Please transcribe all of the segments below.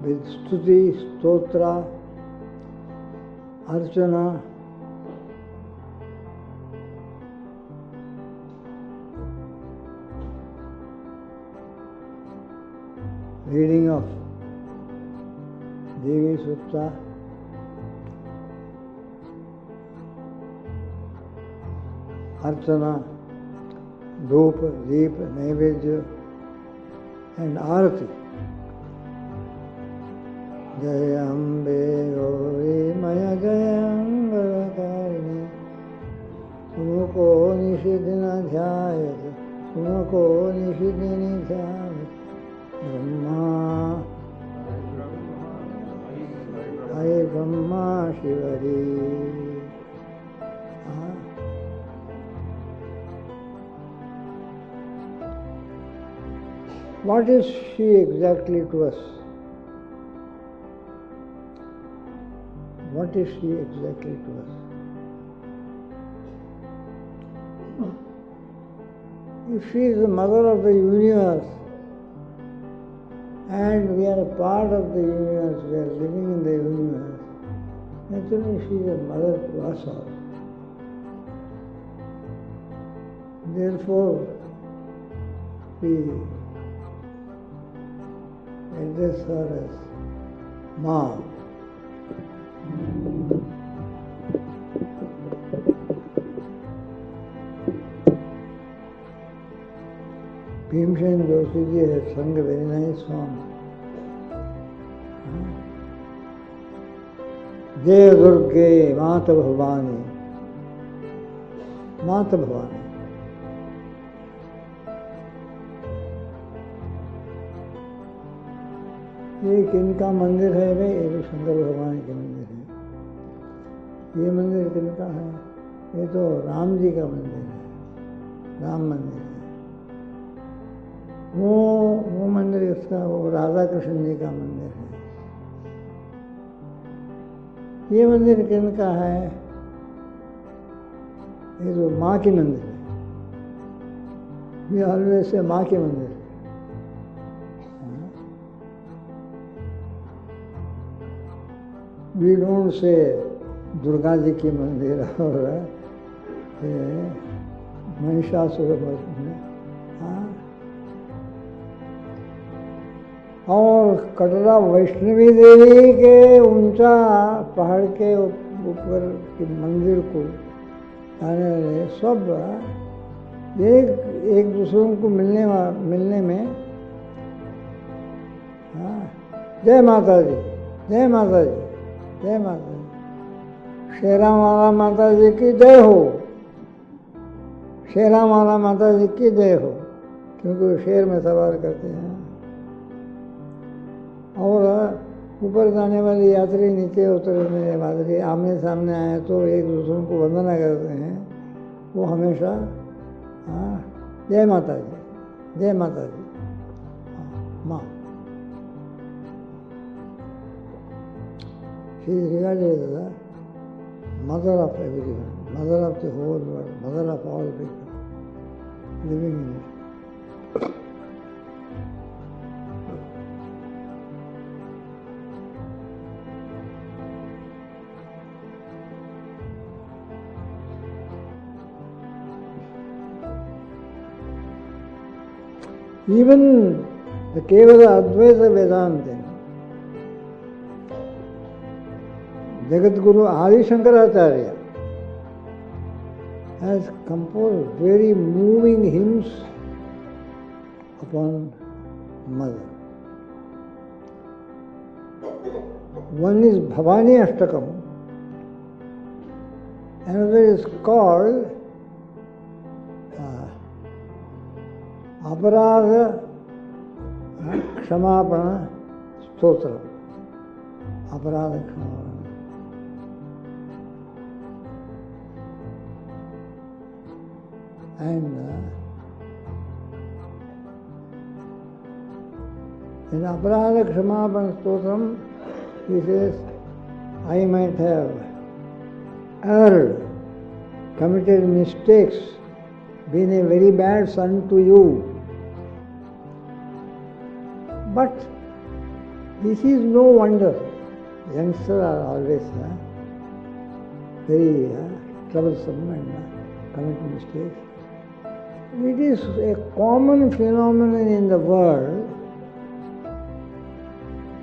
with stuti, stotra, archana, reading of Devi Sutta, archana, धूप, दीप, नैवेद्य and आरती. जय अम्बे गौरी मय जय अंगकारिणी, तुमको निषिदिन ध्यायत, तुमको निषिदिन ध्यायत. ब्रह्मा हरे Brahma Shivri. What is she exactly to us? What is she exactly to us? If she is the mother of the universe and we are a part of the universe, we are living in the universe, naturally she is a mother to us all. Therefore, we address her as Ma. Bhimsen Joshi ji has sung a very nice song. Jaya Durge Mata Bhavani. Mata Bhavani. ये किनका मंदिर है भाई? ये तो शंकर भगवान के मंदिर है. ये मंदिर किनका है? ये तो राम जी का मंदिर है, राम मंदिर है. वो मंदिर इसका वो राधा कृष्ण जी का मंदिर है. ये मंदिर किनका है? ये तो माँ की मंदिर है. ये ऑलवेज से माँ की मंदिर है. We don't say Durga ji की मंदिर और महिषासुर मर्दिनी. और कटरा वैष्णवी देवी के ऊंचा पहाड़ के ऊपर के मंदिर को आने वाले सब एक दूसरों को मिलने में. जय माता जी, जय माता जी, जय माता जी. शेरावाला माता जी की जय हो, शेरावाला माता जी की जय हो, क्योंकि वो शेर में सवार करते हैं. और ऊपर जाने वाले यात्री नीचे उतरने वाले आमने सामने आए तो एक दूसरे को वंदना करते हैं. वो हमेशा जय माता जी, जय माता जी. माँ. She is regarded as the mother of everyone, mother of the whole world, mother of all people living in it. Even the Kevala Advaita Vedanta, Jagat Guru Adi Shankaracharya has composed very moving hymns upon Mother. One is Bhavani Ashtakam, another is called Aparadha Kshamapana Stotra. Aparadha Kshamapana. And in Aparadha Kshamapana Stotram, he says, I might have erred, committed mistakes, been a very bad son to you. But This is no wonder. Youngsters are always very troublesome and commit mistakes. It is a common phenomenon in the world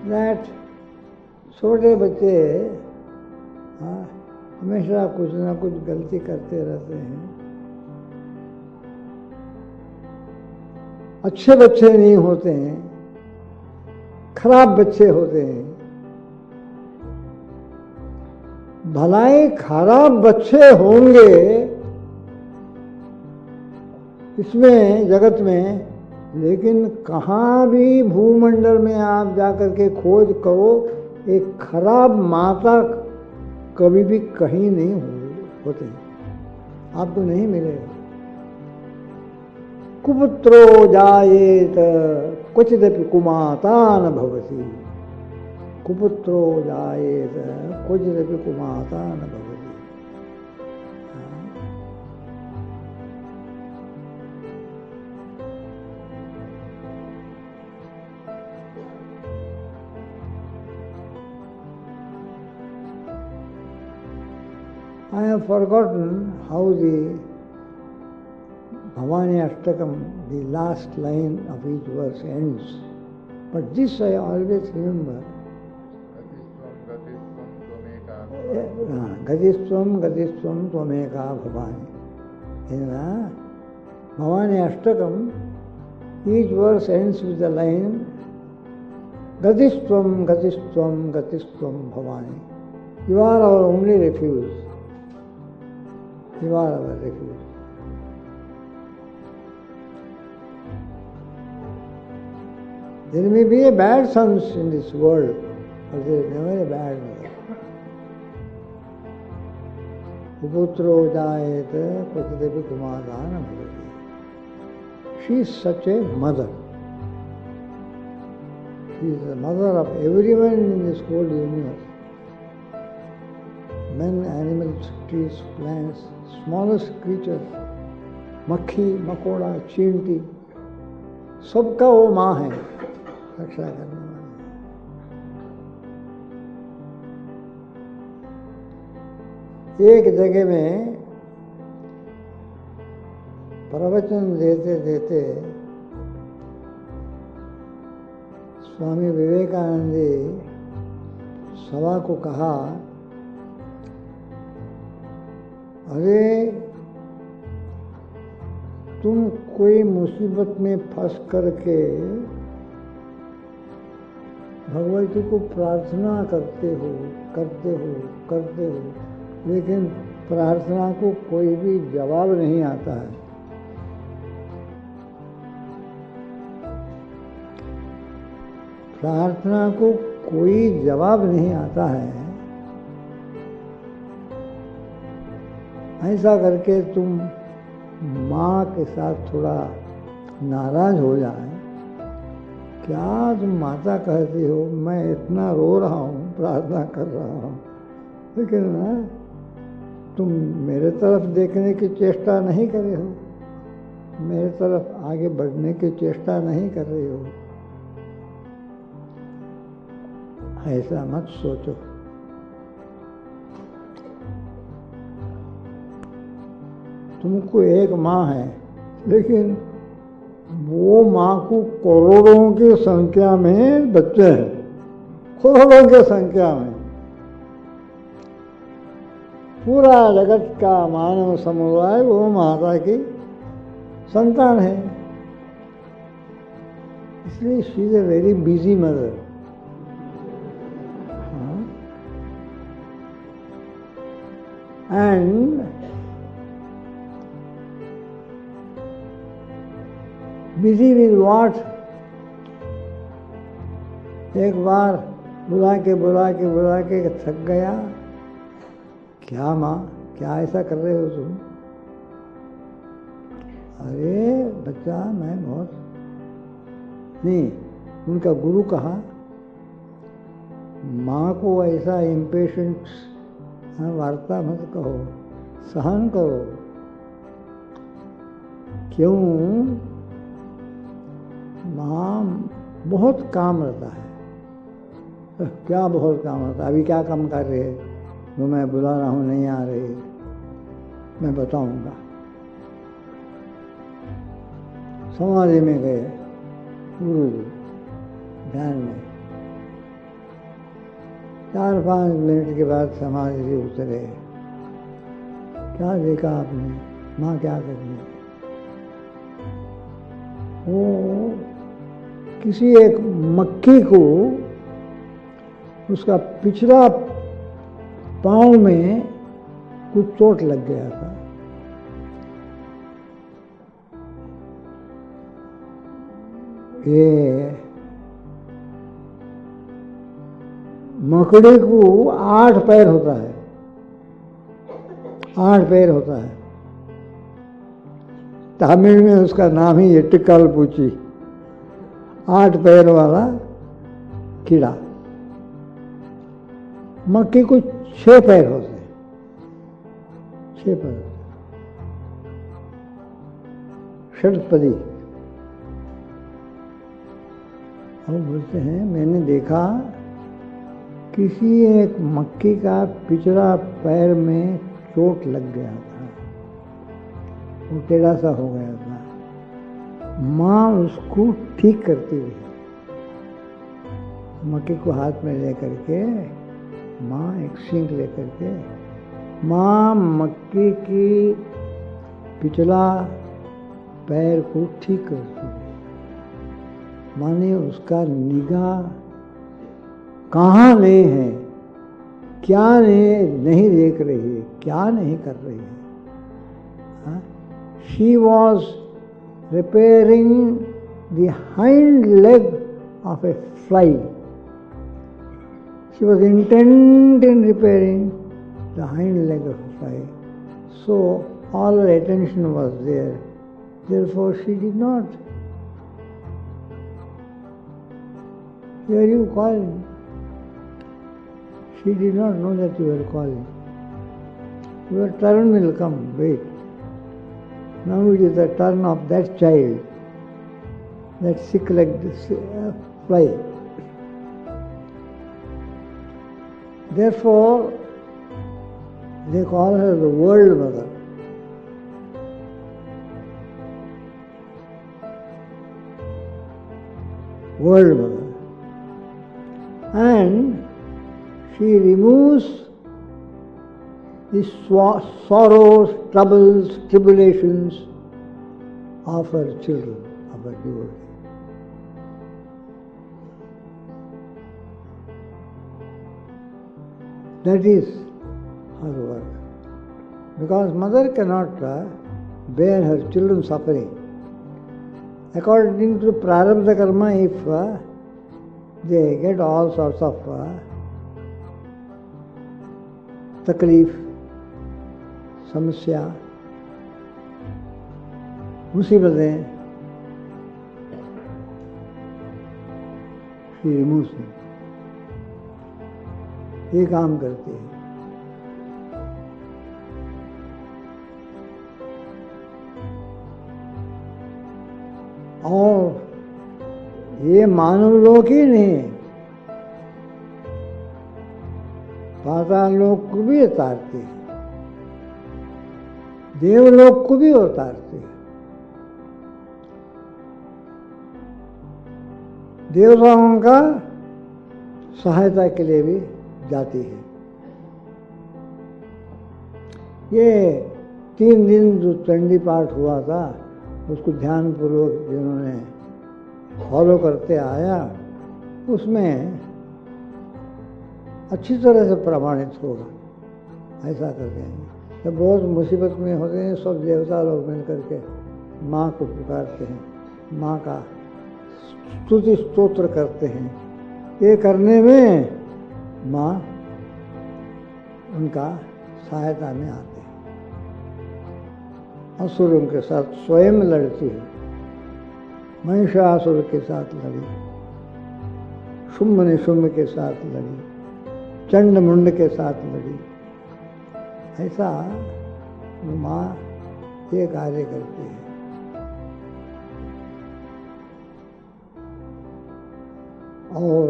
that छोटे बच्चे हमेशा कुछ ना कुछ गलती करते रहते हैं. अच्छे बच्चे नहीं होते हैं, खराब बच्चे होते हैं. भलाई खराब बच्चे होंगे इसमें जगत में, लेकिन कहाँ भी भूमंडल में आप जाकर के खोज करो, एक खराब माता कभी भी कहीं नहीं होते, आपको नहीं मिलेगा. कुपुत्रो जायेत क्वचिदपि कुमाता न भवति. कुपुत्रो जायेत क्वचिदपि कुमाता न भवति. I have forgotten how the Bhavani Ashtakam, the last line of each verse ends, but this I always remember. Gatiswam Gatiswam Tvameka Bhavani. In Bhavani Ashtakam, each verse ends with the line Gatiswam Gatiswam Gatiswam Bhavani. You are our only refuge. You are our refuge. There may be a bad sons in this world, but there is never a bad mother. Kuputro jayet kvachitapi kumadana bhavati. She is such a mother. She is the mother of everyone in this whole universe. Men, animals, trees, plants, smallest creatures, मक्खी, मकोड़ा, चींटी, सबका वो माँ है रक्षा करने वाली. एक जगह में प्रवचन देते देते स्वामी विवेकानंद जी सभा को कहा, अरे तुम कोई मुसीबत में फंस करके भगवती को प्रार्थना करते हो, लेकिन प्रार्थना को कोई भी जवाब नहीं आता है. प्रार्थना को कोई जवाब नहीं आता है. ऐसा करके तुम माँ के साथ थोड़ा नाराज हो जाए. क्या तुम माता कहती हो, मैं इतना रो रहा हूँ, प्रार्थना कर रहा हूँ, लेकिन ना तुम मेरे तरफ देखने की चेष्टा नहीं कर रहे हो, मेरे तरफ आगे बढ़ने की चेष्टा नहीं कर रही हो. ऐसा मत सोचो. तुमको एक माँ है, लेकिन वो माँ को करोड़ों की संख्या में बच्चे हैं, करोड़ों की संख्या में. पूरा जगत का मानव समुदाय वो माता की संतान है. इसलिए she is a very busy mother. And busy with what? एक बार बुला के थक गया. क्या माँ, क्या ऐसा कर रहे हो तुम? अरे बच्चा, मैं बहुत नहीं. उनका गुरु कहा, माँ को ऐसा इम्पेशेंट वार्ता मत कहो, सहन करो. क्यों? माँ बहुत काम रहता है, क्या बहुत काम होता, अभी क्या काम कर रहे हैं, वो मैं बुला रहा हूँ, नहीं आ रही, मैं बताऊंगा। समाधि में गए गुरु जी ध्यान में, 4-5 मिनट के बाद समाधि से उतरे। क्या देखा आपने? माँ क्या कर रही है? वो किसी एक मक्खी को उसका पिछला पाँव में कुछ चोट लग गया था। ये मकड़ी को 8 पैर होता है, 8 पैर होता है। तमिल में उसका नाम ही है टिक्कल पूची, 8 पैर वाला कीड़ा। मक्खी को 6 पैर होते हैं, 6 पैर, षटपदी। हम बोलते हैं मैंने देखा किसी एक मक्खी का पिछला पैर में चोट लग गया था, वो टेढ़ा सा हो गया था। माँ उसको ठीक करती हुई मक्खी को हाथ में लेकर के, माँ एक सींग लेकर के, माँ मक्खी की पिछला पैर को ठीक करती है। माने उसका निगाह कहाँ ले है, क्या नहीं देख रही है, क्या नहीं कर रही है। She was repairing the hind leg of A fly. She was intent in repairing the hind leg of a fly. So all her attention was there. Therefore she did not hear you calling. She did not know that you were calling. Your turn will come, wait. Now it is the turn of that child, that sick-legged fly. Therefore, they call her the world mother. World mother. And she removes the sorrows, troubles, tribulations of her children, of her devotees. That is her work. Because mother cannot bear her children suffering. According to Prarabdha Karma, if they get all sorts of तकलीफ, समस्या, मुसीबतें, she removes them. ये काम करती है. और ये मानव लोक ही नहीं, पाताल लोक को भी उतारती है, देवलोक को भी उतारती है, देवताओं का सहायता के लिए भी जाती है. ये 3 दिन जो चंडी पाठ हुआ था, उसको ध्यान पूर्वक जिन्होंने फॉलो करते आया, उसमें अच्छी तरह से प्रमाणित होगा. ऐसा करते हैं जब बहुत मुसीबत में होते हैं, सब देवता लोग मिल करके माँ को पुकारते हैं, माँ का स्तुति स्तोत्र करते हैं. ये करने में माँ उनका सहायता में आते हैं. असुरों के साथ स्वयं लड़ती है. महिषासुर के साथ लड़ी, शुंभ निशुंभ के साथ लड़ी, चंड मुंड के साथ लड़ी. ऐसा माँ ये कार्य करती है. और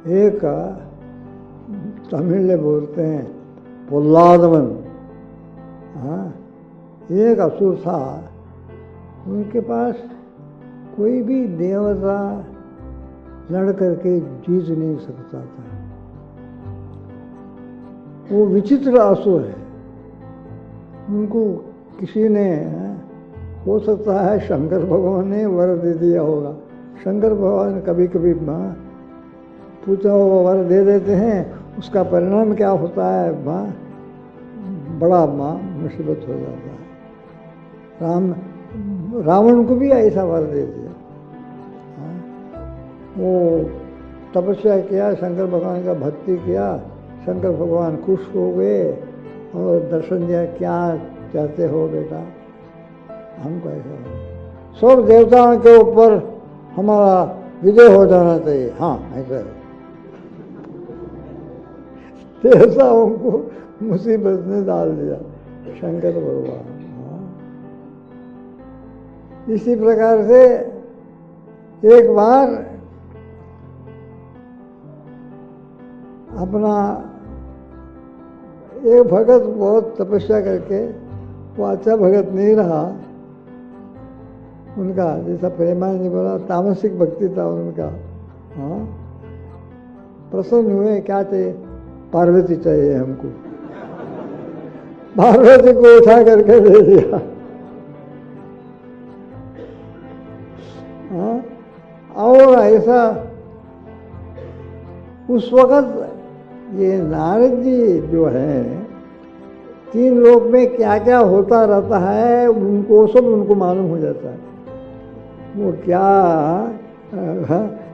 एक तमिल में बोलते हैं पोल्लादवन, हाँ, एक असुर था, उनके पास कोई भी देवता लड़ करके जीत नहीं सकता था। वो विचित्र असुर है। उनको किसी ने, हो सकता है शंकर भगवान ने वर दे दिया होगा। शंकर भगवान कभी कभी माँ पूछा हुआ वर दे देते हैं, उसका परिणाम क्या होता है माँ, बड़ा माँ मुसीबत हो जाता है। रावण को भी ऐसा वर दे दिया। वो तपस्या किया, शंकर भगवान का भक्ति किया, शंकर भगवान खुश हो गए और दर्शन दिया, क्या चाहते हो बेटा, हमको ऐसा सब देवताओं के ऊपर हमारा विजय हो जाना चाहिए। हाँ ऐसा देवताओं को मुसीबत में डाल दिया शंकर भगवान। इसी प्रकार से एक बार अपना एक भगत बहुत तपस्या करके वो अच्छा भगत नहीं रहा, उनका जैसा प्रेमा ने बोला तामसिक भक्ति था उनका। हाँ, प्रसन्न हुए, क्या चाहिए, पार्वती चाहिए हमको। पार्वती को उठा करके दे दिया। हाँ, और ऐसा उस वक़्त ये नारद जी जो है, तीन लोक में क्या क्या होता रहता है उनको सब उनको मालूम हो जाता है। वो क्या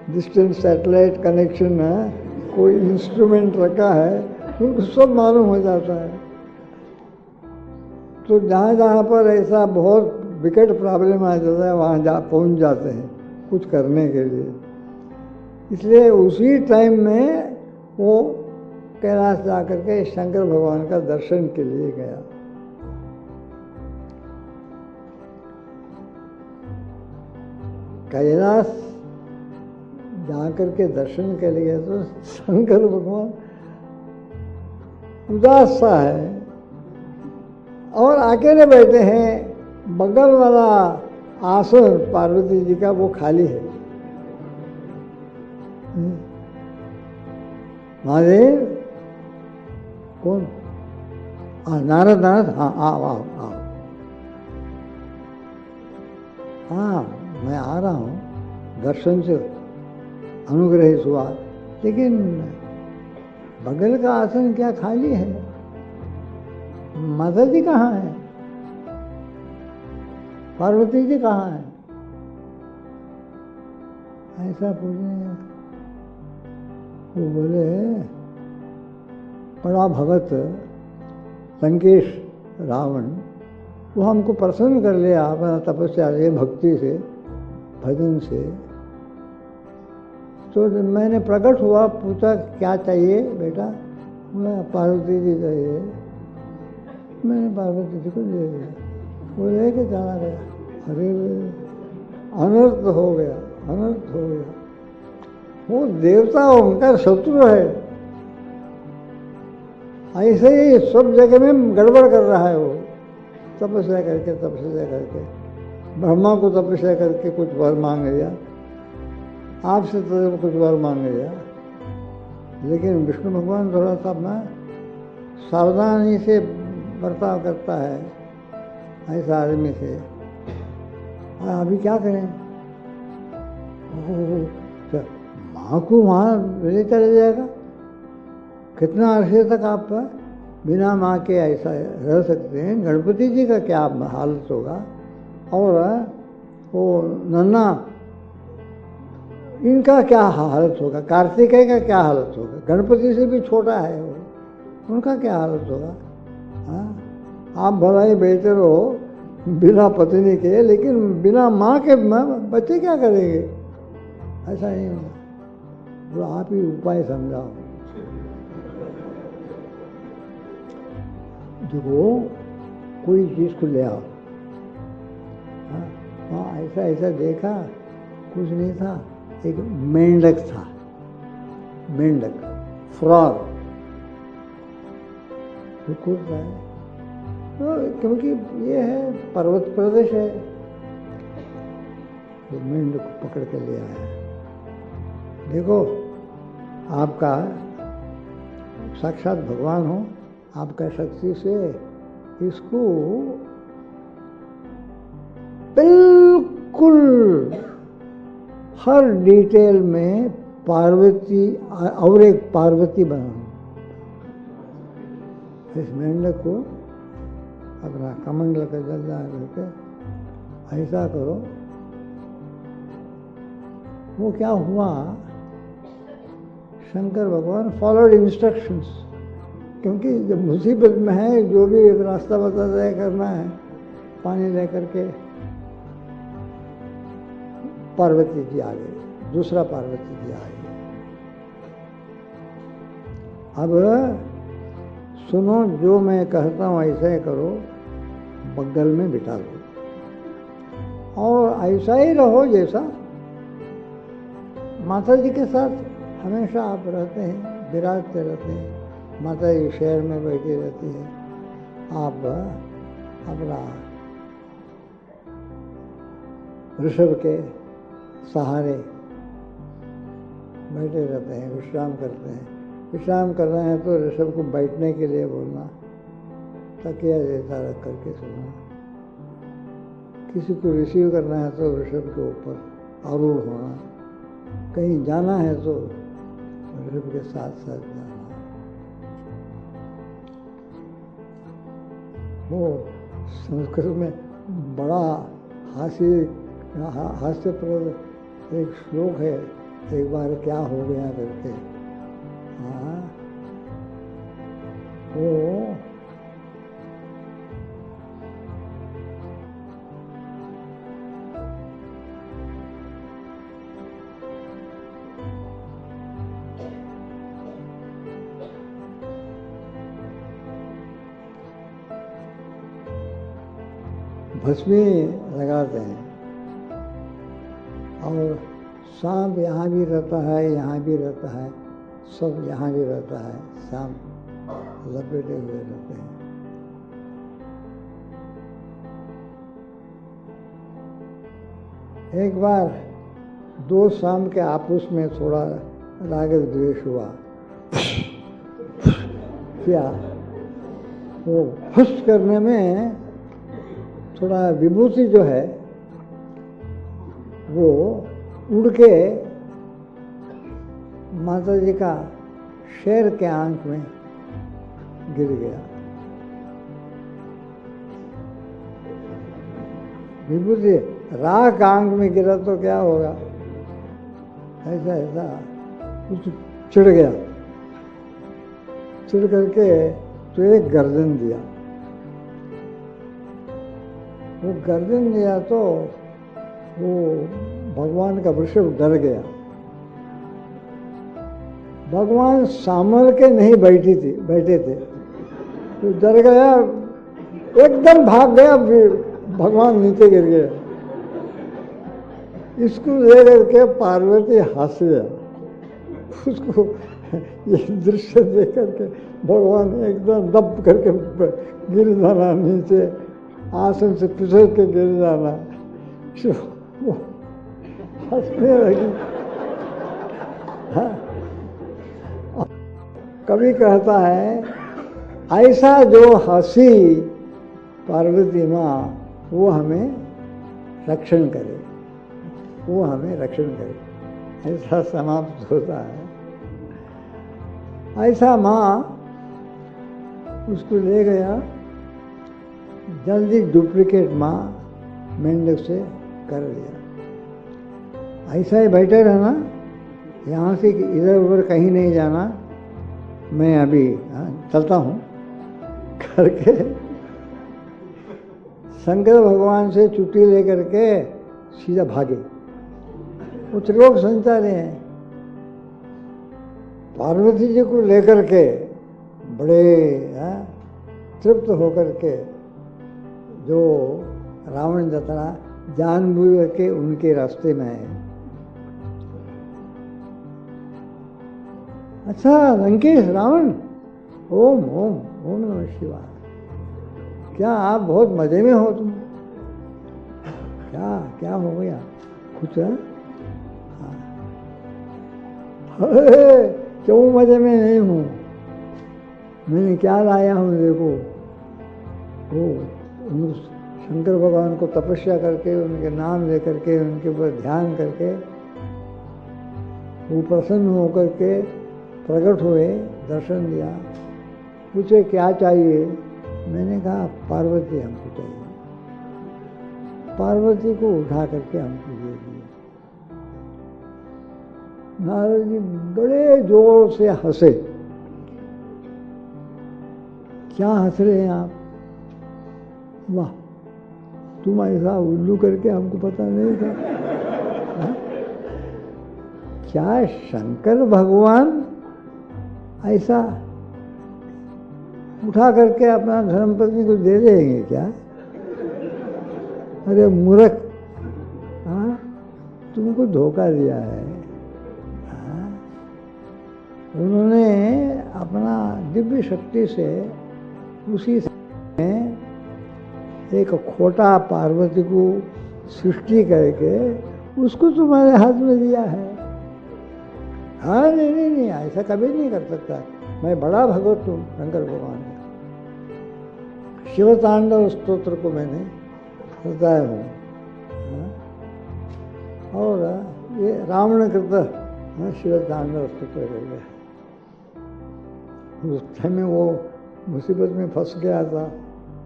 डिस्टेंट सैटेलाइट कनेक्शन है, कोई इंस्ट्रूमेंट रखा है, उनको सब मालूम हो जाता है। तो जहाँ जहाँ पर ऐसा बहुत विकट प्रॉब्लम आ जाता है वहाँ पहुँच जाते हैं कुछ करने के लिए। इसलिए उसी टाइम में वो कैलाश जा करके शंकर भगवान का दर्शन के लिए गया। कैलाश जा करके दर्शन के लिए तो शंकर भगवान उदास सा है और अकेले बैठे हैं। बगल वाला आसन पार्वती जी का वो खाली है। महादेव कौन? नारद, नारद, हाँ आओ आओ आओ, हाँ मैं आ रहा हूँ, दर्शन से अनुग्रहित हुआ, लेकिन बगल का आसन क्या खाली है? माता जी कहाँ है? पार्वती जी कहाँ है? ऐसा पूछे। वो बोले बड़ा भगत लंकेश रावण, वो हमको प्रसन्न कर लिया अपना तपस्या से, भक्ति से, भजन से। तो मैंने प्रकट हुआ, पूछा क्या चाहिए बेटा? बोला पार्वती जी चाहिए। मैंने पार्वती जी को दे दिया, वो लेके चला गया। अरे अनर्थ हो गया, अनर्थ हो गया। वो देवता उनका शत्रु है। ऐसे ही सब जगह में गड़बड़ कर रहा है वो, तपस्या करके ब्रह्मा को तपस्या करके कुछ वर मांग लिया, आपसे तो कुछ वर मांग लिया, लेकिन विष्णु भगवान थोड़ा सा अपना सावधानी से बर्ताव करता है ऐसा आदमी से। अभी क्या करें? माँ को वहाँ ले चले जाएगा? कितना अरसे तक आप बिना माँ के ऐसा रह सकते हैं? गणपति जी का क्या हालत होगा? और वो नन्ना, इनका क्या हालत होगा? कार्तिकेय का क्या हालत होगा? गणपति से भी छोटा है वो, उनका क्या हालत होगा? हाँ, आप भला ही बेहतर हो बिना पत्नी के, लेकिन बिना माँ के बच्चे क्या करेंगे? ऐसा नहीं होगा। तो आप ही उपाय समझाओ। देखो कोई चीज़ को ले आओ, हाँ ऐसा ऐसा देखा, कुछ नहीं था, एक मेंढक था, मेंढक, फ्रॉग, वो कूद रहा है। तो क्योंकि ये है पर्वत प्रदेश है, तो मेंढक को पकड़ के ले आया। देखो, आपका साक्षात भगवान हो, आपका शक्ति से इसको बिल्कुल हर डिटेल में पार्वती और एक पार्वती बनाओ। इस मेंढक को अपना कमंडल का जल्दा करके ऐसा करो। वो क्या हुआ, शंकर भगवान फॉलोड इंस्ट्रक्शंस, क्योंकि जब मुसीबत में है जो भी एक रास्ता बताता है करना है, पानी लेकर के पार्वती जी आ गई, दूसरा पार्वती जी आ गई। अब सुनो, जो मैं कहता हूँ ऐसा ही करो, बगल में बिठा दो और ऐसा ही रहो जैसा माता जी के साथ हमेशा आप रहते हैं, विराजते रहते हैं। माता जी शहर में बैठी रहती है, आप अपना ऋषभ के सहारे बैठे रहते हैं, विश्राम करते हैं। विश्राम कर रहे हैं तो ऋषभ को बैठने के लिए बोलना, तकिया जैसा रख करके सोना। किसी को रिसीव करना है तो ऋषभ के ऊपर आरूढ़ होना। कहीं जाना है तो ऋषभ के साथ साथ जाना। वो संस्कृत में बड़ा हास्यप्रद एक श्लोक है, एक बार क्या हो गया करके। हाँ, वो भस्मी लगाते हैं और सांप यहाँ भी रहता है, यहाँ भी रहता है, सब यहाँ भी रहता है, सांप लपेटे हुए रहते हैं। एक बार दो सांप के आपस में थोड़ा राग द्वेष हुआ। क्या वो फुस करने में थोड़ा विभूति जो है वो उड़ के माता जी का शेर के आंख में गिर गया। विभूति राख आंख में गिरा तो क्या होगा, ऐसा ऐसा कुछ चिढ़ गया। चिढ़ करके तो एक गर्दन दिया। वो गर्दन दिया तो वो भगवान का वृषभ डर गया। भगवान संभल के नहीं बैठे थे, तो डर गया, एकदम भाग गया, भगवान नीचे गिर गया। इसको देख करके पार्वती हंस गया। उसको ये दृश्य देख करके भगवान एकदम दब करके गिर जाना नीचे, आसन से फिसल के गिर जाना। वो हंसने लगी। हाँ। कवि कहता है, ऐसा जो हंसी पार्वती माँ वो हमें रक्षण करे, वो हमें रक्षण करे, ऐसा समाप्त होता है। ऐसा माँ उसको ले गया, जल्दी डुप्लीकेट माँ मेंढक से कर लिया। ऐसा ही बैठे रहना, यहाँ से इधर उधर कहीं नहीं जाना, मैं अभी चलता हूँ करके शंकर भगवान से छुट्टी लेकर के सीधा भागे। वो त्रिलोक संचारी हैं, पार्वती जी को लेकर के बड़े तृप्त होकर के जो रावण जतरा जानबूझ के उनके रास्ते में है। अच्छा लंकेश रावण, ओम ओम ओम नमः शिवाय। क्या आप बहुत मजे में हो तुम? क्या क्या हो गया कुछ? हाँ, क्यों मजे में नहीं हूँ? मैंने क्या लाया हूँ देखो। वो शंकर भगवान को तपस्या करके, उनके नाम लेकर के, उनके ऊपर ध्यान करके वो प्रसन्न होकर के प्रकट हुए, दर्शन दिया। पूछे क्या चाहिए? मैंने कहा पार्वती हमको चाहिए। पार्वती को उठा करके हमको दे दिए। नारद जी बड़े जोर से हंसे। क्या हंस रहे हैं आप? वाह, तुम ऐसा उल्लू करके हमको पता नहीं था। हा? क्या शंकर भगवान ऐसा उठा करके अपना धर्मपत्नी को दे देंगे क्या? अरे मूर्ख, हाँ, तुमको धोखा दिया है। हाँ? उन्होंने अपना दिव्य शक्ति से उसी में एक खोटा पार्वती को सृष्टि करके उसको तुम्हारे हाथ में दिया है। हाँ नहीं नहीं नहीं, ऐसा कभी नहीं कर सकता। मैं बड़ा भगवत हूँ शंकर भगवान का। शिव तांडव स्तोत्र को मैंने बताया हूँ। और ये रावण कृत शिव तांडव स्तोत्र कर गया। उस टाइम में वो मुसीबत में फंस गया था,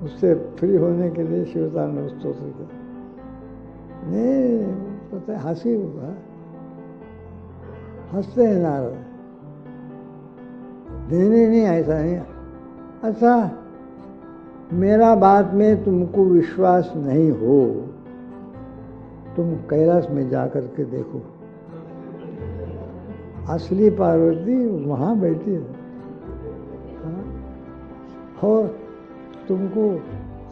उससे फ्री होने के लिए शिव तांडव स्तोत्र का। नहीं पता, हंसी हुआ, हंसते हैं नारद। नहीं नहीं, ऐसा नहीं। अच्छा, मेरा बात में तुमको विश्वास नहीं हो, तुम कैलाश में जाकर के देखो, असली पार्वती वहाँ बैठी है। हाँ? और तुमको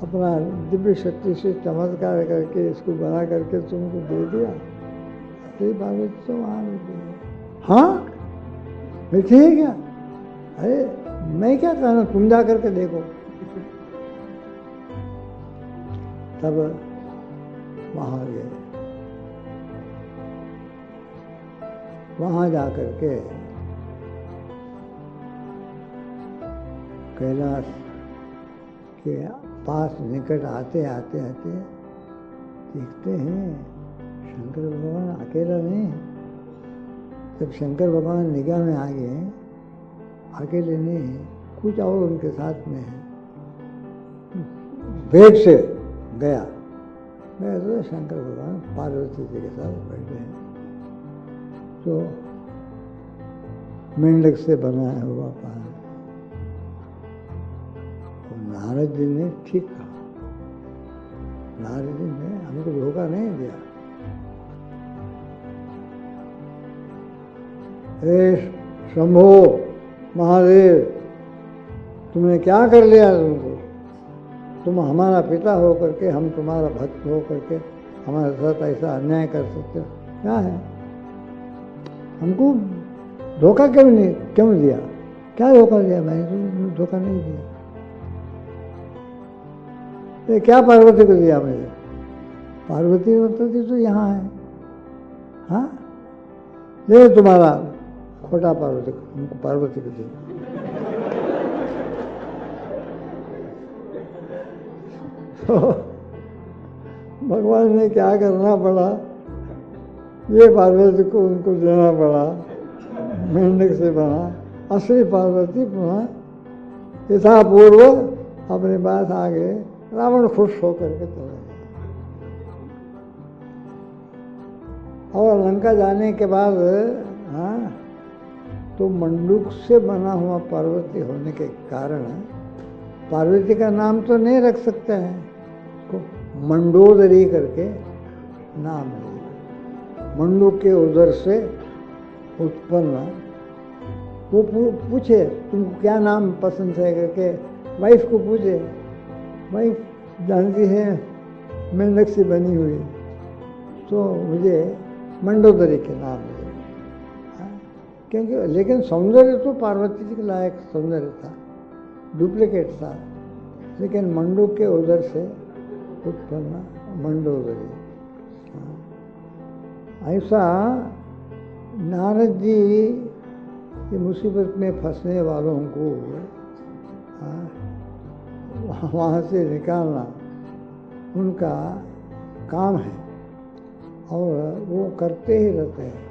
अपना दिव्य शक्ति से चमत्कार करके इसको बना करके तुमको दे दिया। असली पार्वती तो वहाँ बैठी है। हाँ बैठी है क्या? अरे मैं क्या कहना, तुम जा करके देखो। तब वहाँ गए, वहाँ जा करके कैलाश के पास निकट आते आते आते देखते हैं शंकर भगवान अकेला नहीं है। जब शंकर भगवान निगाह में आ गए, अकेले नहीं है, कुछ और उनके साथ में है। वेग से गया, मैं तो शंकर भगवान पार्वती जी के साथ बैठे हैं। तो मेंढक से बनाया हुआ पान। नारद जी ने ठीक कहा, नारद जी ने हमको धोखा नहीं दिया। हे शंभो महादेव, तुमने क्या कर लिया? तुमको, तुम हमारा पिता हो करके, हम तुम्हारा भक्त हो करके हमारे साथ ऐसा अन्याय कर सकते हो? क्या है? हमको धोखा क्यों दिया? क्या धोखा दिया? मैंने तो धोखा नहीं दिया। ये क्या पार्वती को दिया मुझे? पार्वती बताती तो यहाँ है। हाँ, ले तुम्हारा खोटा पार्वती को, हमको पार्वती को दिया। तो भगवान ने क्या करना पड़ा, ये पार्वती को उनको देना पड़ा। मेंढक से बना असली पार्वती पुनः यथापूर्व अपने पास आ गए। रावण खुश होकर के चले गए। और लंका जाने के बाद हाँ, तो मंडूक से बना हुआ पार्वती होने के कारण पार्वती का नाम तो नहीं रख सकते हैं, उसको मंडोदरी करके नाम है। मंडूक के उदर से उत्पन्न। वो पूछे तुमको क्या नाम पसंद है करके वाइफ को पूछे, वाइफ जानती है मेंढक से बनी हुई, तो मुझे मंडोदरी के नाम है। क्योंकि लेकिन सौंदर्य तो पार्वती जी के लायक सौंदर्य था, डुप्लीकेट था, लेकिन मंडूक के उदर से उत्पन्न मंडोदरी। ऐसा नारद जी ये मुसीबत में फंसने वालों को वहाँ से निकालना उनका काम है और वो करते ही रहते हैं।